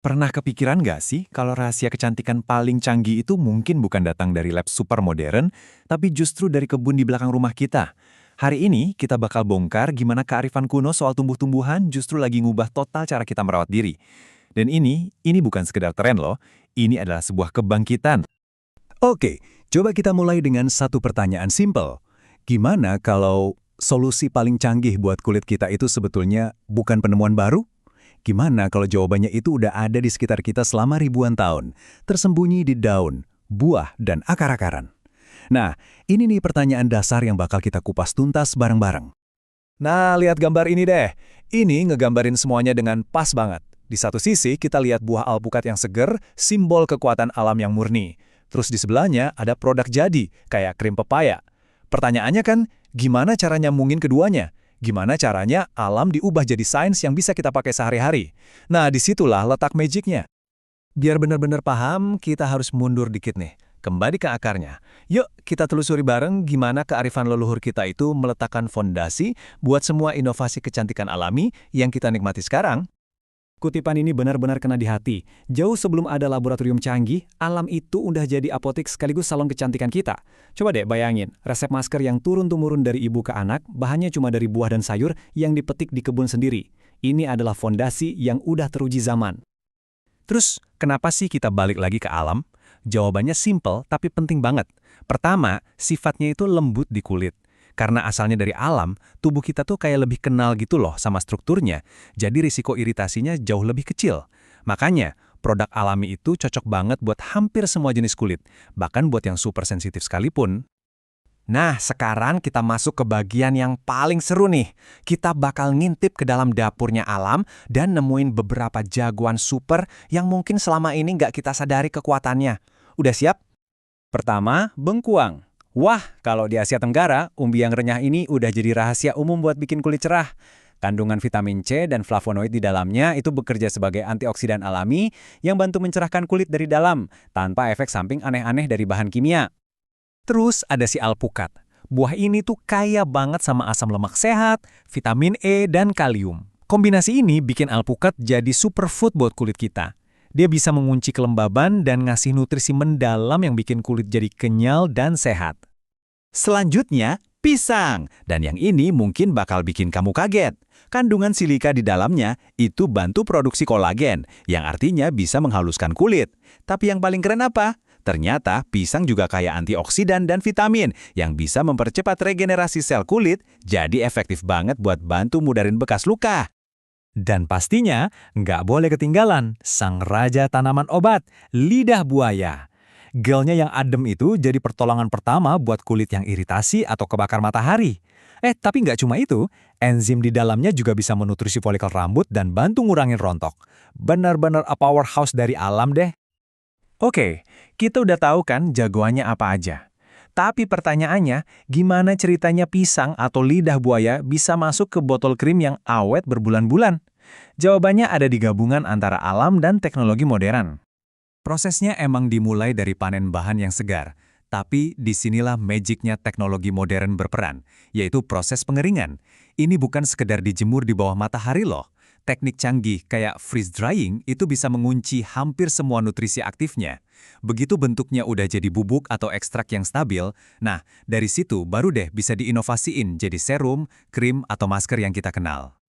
Pernah kepikiran nggak sih kalau rahasia kecantikan paling canggih itu mungkin bukan datang dari lab super modern, tapi justru dari kebun di belakang rumah kita? Hari ini kita bakal bongkar gimana kearifan kuno soal tumbuh-tumbuhan justru lagi ngubah total cara kita merawat diri. Dan ini bukan sekedar tren loh, ini adalah sebuah kebangkitan. Oke, coba kita mulai dengan satu pertanyaan simpel. Gimana kalau solusi paling canggih buat kulit kita itu sebetulnya bukan penemuan baru? Gimana kalau jawabannya itu udah ada di sekitar kita selama ribuan tahun, tersembunyi di daun, buah, dan akar-akaran? Nah, ini nih pertanyaan dasar yang bakal kita kupas tuntas bareng-bareng. Nah, lihat gambar ini deh. Ini ngegambarin semuanya dengan pas banget. Di satu sisi, kita lihat buah alpukat yang seger, simbol kekuatan alam yang murni. Terus di sebelahnya ada produk jadi, kayak krim pepaya. Pertanyaannya kan, gimana cara nyambungin keduanya? Gimana caranya alam diubah jadi sains yang bisa kita pakai sehari-hari? Nah, disitulah letak magicnya. Biar benar-benar paham, kita harus mundur dikit nih. Kembali ke akarnya. Yuk, kita telusuri bareng gimana kearifan leluhur kita itu meletakkan fondasi buat semua inovasi kecantikan alami yang kita nikmati sekarang. Kutipan ini benar-benar kena di hati. Jauh sebelum ada laboratorium canggih, alam itu udah jadi apotek sekaligus salon kecantikan kita. Coba deh bayangin, resep masker yang turun-temurun dari ibu ke anak, bahannya cuma dari buah dan sayur yang dipetik di kebun sendiri. Ini adalah fondasi yang udah teruji zaman. Terus, kenapa sih kita balik lagi ke alam? Jawabannya simple tapi penting banget. Pertama, sifatnya itu lembut di kulit. Karena asalnya dari alam, tubuh kita tuh kayak lebih kenal gitu loh sama strukturnya, jadi risiko iritasinya jauh lebih kecil. Makanya, produk alami itu cocok banget buat hampir semua jenis kulit, bahkan buat yang super sensitif sekalipun. Nah, sekarang kita masuk ke bagian yang paling seru nih. Kita bakal ngintip ke dalam dapurnya alam dan nemuin beberapa jagoan super yang mungkin selama ini nggak kita sadari kekuatannya. Udah siap? Pertama, bengkuang. Wah, kalau di Asia Tenggara, umbi yang renyah ini udah jadi rahasia umum buat bikin kulit cerah. Kandungan vitamin C dan flavonoid di dalamnya itu bekerja sebagai antioksidan alami yang bantu mencerahkan kulit dari dalam, tanpa efek samping aneh-aneh dari bahan kimia. Terus ada si alpukat. Buah ini tuh kaya banget sama asam lemak sehat, vitamin E, dan kalium. Kombinasi ini bikin alpukat jadi superfood buat kulit kita. Dia bisa mengunci kelembaban dan ngasih nutrisi mendalam yang bikin kulit jadi kenyal dan sehat. Selanjutnya, pisang. Dan yang ini mungkin bakal bikin kamu kaget. Kandungan silika di dalamnya itu bantu produksi kolagen, yang artinya bisa menghaluskan kulit. Tapi yang paling keren apa? Ternyata pisang juga kaya antioksidan dan vitamin yang bisa mempercepat regenerasi sel kulit, jadi efektif banget buat bantu mudarin bekas luka. Dan pastinya, nggak boleh ketinggalan sang raja tanaman obat, lidah buaya. Gelnya yang adem itu jadi pertolongan pertama buat kulit yang iritasi atau kebakar matahari. Tapi nggak cuma itu, enzim di dalamnya juga bisa menutrisi folikel rambut dan bantu ngurangin rontok. Benar-benar a powerhouse dari alam deh. Oke, kita udah tahu kan jagoannya apa aja. Tapi pertanyaannya, gimana ceritanya pisang atau lidah buaya bisa masuk ke botol krim yang awet berbulan-bulan? Jawabannya ada di gabungan antara alam dan teknologi modern. Prosesnya emang dimulai dari panen bahan yang segar, tapi disinilah magicnya teknologi modern berperan, yaitu proses pengeringan. Ini bukan sekedar dijemur di bawah matahari loh. Teknik canggih kayak freeze drying itu bisa mengunci hampir semua nutrisi aktifnya. Begitu bentuknya udah jadi bubuk atau ekstrak yang stabil, nah dari situ baru deh bisa diinovasiin jadi serum, krim, atau masker yang kita kenal.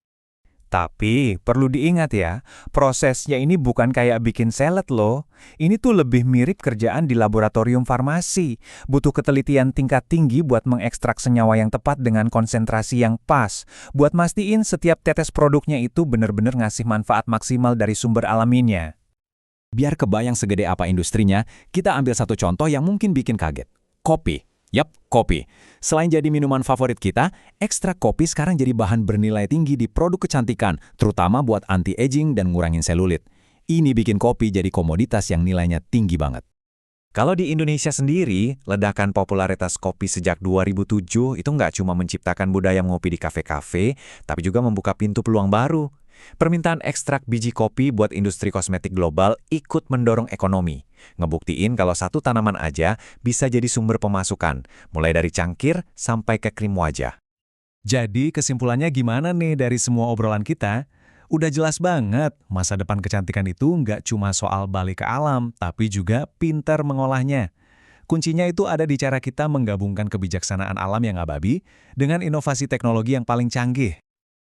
Tapi perlu diingat ya, prosesnya ini bukan kayak bikin salad loh. Ini tuh lebih mirip kerjaan di laboratorium farmasi. Butuh ketelitian tingkat tinggi buat mengekstrak senyawa yang tepat dengan konsentrasi yang pas. Buat mastiin setiap tetes produknya itu benar-benar ngasih manfaat maksimal dari sumber alaminya. Biar kebayang segede apa industrinya, kita ambil satu contoh yang mungkin bikin kaget. Kopi. Yap, kopi. Selain jadi minuman favorit kita, ekstrak kopi sekarang jadi bahan bernilai tinggi di produk kecantikan, terutama buat anti-aging dan ngurangin selulit. Ini bikin kopi jadi komoditas yang nilainya tinggi banget. Kalau di Indonesia sendiri, ledakan popularitas kopi sejak 2007 itu nggak cuma menciptakan budaya ngopi di kafe-kafe, tapi juga membuka pintu peluang baru. Permintaan ekstrak biji kopi buat industri kosmetik global ikut mendorong ekonomi. Ngebuktiin kalau satu tanaman aja bisa jadi sumber pemasukan, mulai dari cangkir sampai ke krim wajah. Jadi kesimpulannya gimana nih dari semua obrolan kita? Udah jelas banget, masa depan kecantikan itu nggak cuma soal balik ke alam, tapi juga pintar mengolahnya. Kuncinya itu ada di cara kita menggabungkan kebijaksanaan alam yang abadi dengan inovasi teknologi yang paling canggih.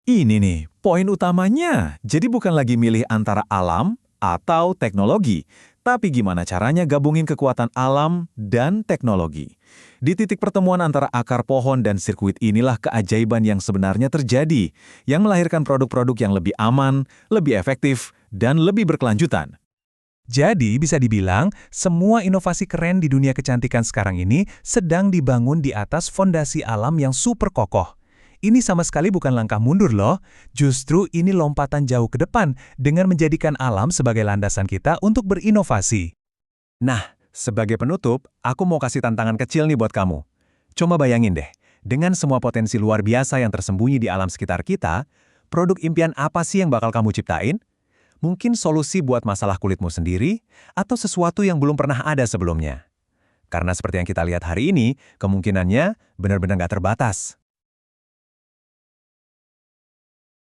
Ini nih, poin utamanya. Jadi bukan lagi milih antara alam atau teknologi, tapi gimana caranya gabungin kekuatan alam dan teknologi. Di titik pertemuan antara akar pohon dan sirkuit inilah keajaiban yang sebenarnya terjadi, yang melahirkan produk-produk yang lebih aman, lebih efektif, dan lebih berkelanjutan. Jadi bisa dibilang, semua inovasi keren di dunia kecantikan sekarang ini sedang dibangun di atas fondasi alam yang super kokoh. Ini sama sekali bukan langkah mundur loh, justru ini lompatan jauh ke depan dengan menjadikan alam sebagai landasan kita untuk berinovasi. Nah, sebagai penutup, aku mau kasih tantangan kecil nih buat kamu. Coba bayangin deh, dengan semua potensi luar biasa yang tersembunyi di alam sekitar kita, produk impian apa sih yang bakal kamu ciptain? Mungkin solusi buat masalah kulitmu sendiri, atau sesuatu yang belum pernah ada sebelumnya. Karena seperti yang kita lihat hari ini, kemungkinannya benar-benar nggak terbatas.